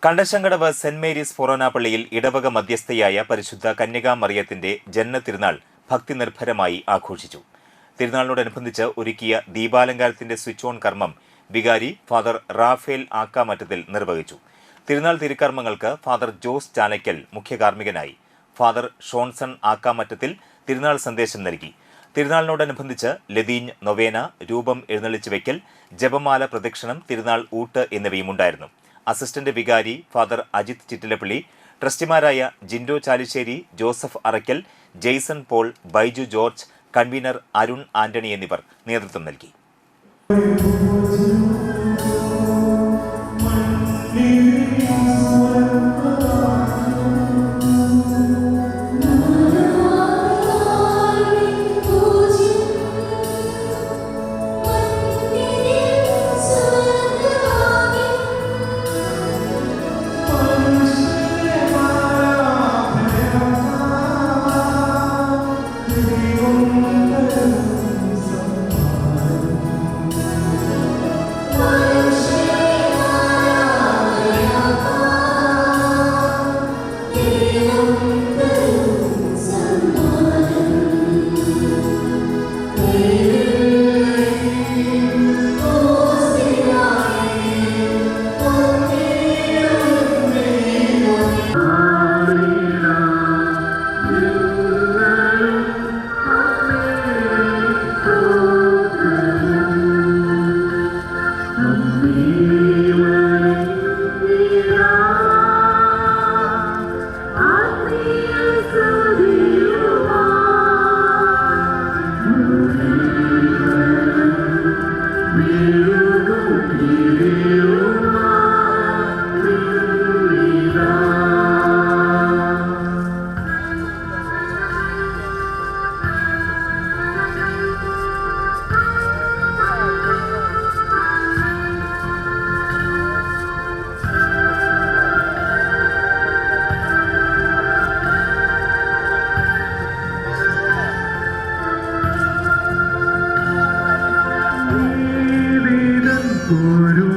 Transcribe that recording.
Kandassankadavu saint Mary's ഫൊറോന പള്ളിയിൽ ഇടവക മധ്യസ്ഥയായ പരിശുദ്ധ കന്യകാമറിയത്തിന്റെ ജന്മതിരുനാൾ ഭക്തിനിർഭരമായി ആഘോഷിച്ചു. തിരുനാളിനോടനുബന്ധിച്ച് ഒരുക്കിയ ദീപാലങ്കാരത്തിന്റെ സ്വിച്ച് ഓൺ കർമ്മം വികാരി ഫാദർ റാഫേൽ ആക്കാമറ്റത്തിൽ നിർവഹിച്ചു. തിരുനാൾ തിരുക്കർമ്മങ്ങൾക്ക് ഫാദർ ജോസ് ചാലയ്ക്കൽ മുഖ്യ കാർമ്മികനായി. ഫാദർ ഷോൺസൺ ആക്കാമറ്റത്തിൽ തിരുനാൾ സന്ദേശം നൽകി. തിരുനാളിനോടനുബന്ധിച്ച് ലതീഞ്ഞ് നൊവേന, രൂപം എഴുന്നള്ളിച്ചു വയ്ക്കൽ, ജപമാല പ്രദക്ഷിണം, തിരുനാൾ ഊട്ട് എന്നിവയുമുണ്ടായിരുന്നു. അസിസ്റ്റന്റ് വികാരി ഫാദർ അജിത് ചിറ്റിലപ്പള്ളി, ട്രസ്റ്റിമാരായ Jindo Chalissery, Joseph Arackal, Jaison Paul, Baiju George, convener Arun Antony എന്നിവർ നേതൃത്വം നൽകി. ഒരു